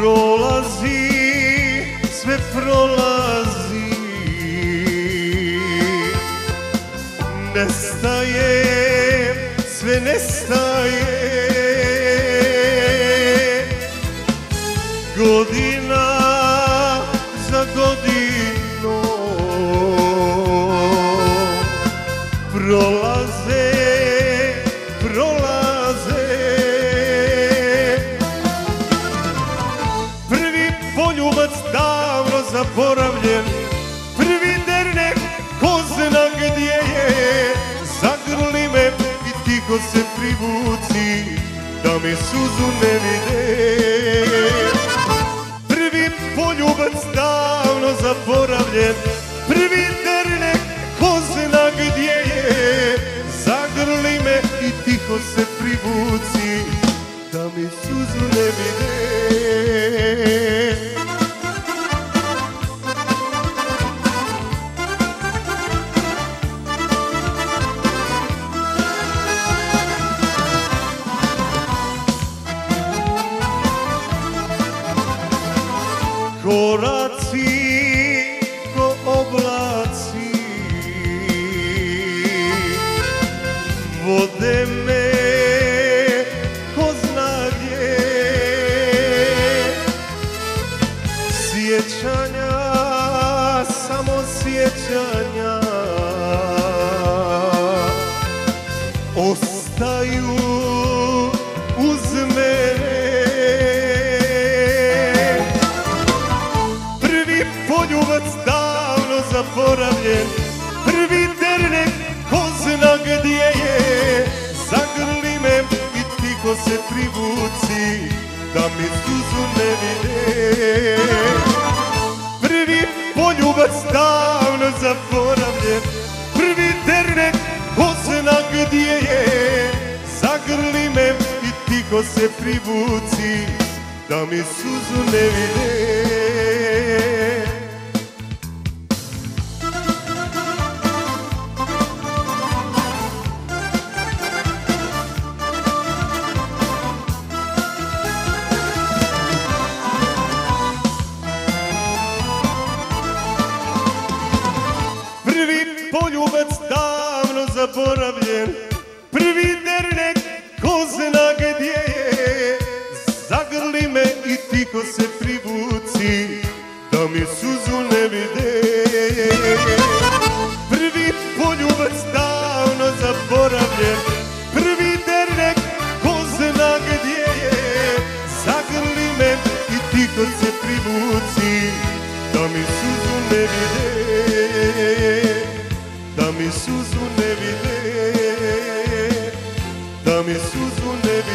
Prolazi, sve prolazi, nestaje, sve nestaje, godina za godinom prolaze, prolaze. Prvi poljubac davno zaboravljen, prvi dernek ko zna gdje je, zagrli me i tiho se privuci da mi suzu ne vide. Prvi poljubac davno zaboravljen, prvi dernek ko zna gdje je, zagrli me i tiho se privuci da mi suzu ne vide. Koraci ko oblaci vode me ko zna gdje, sjećanja, samo sjećanja ostaju uz mene. Poljubac davno zaboravljen, prvi dernek ko zna gdje je, zagrli me i tiho se privuci da mi suzu ne vide. Prvi poljubac davno zaboravljen, prvi dernek ko zna gdje je, zagrli me i tiho se privuci da mi suzu ne vide. Poljubac davno zaboravljen, prvi dernek ko zna gdje je, zagrli me i tiho se privuci da mi suzu ne vide. Prvi poljubac davno zaboravljen, prvi dernek ko zna gdje je, zagrli me i tiho se privuci da mi suzu ne vide. Da mi suzu ne vide, da mi suzu ne vide.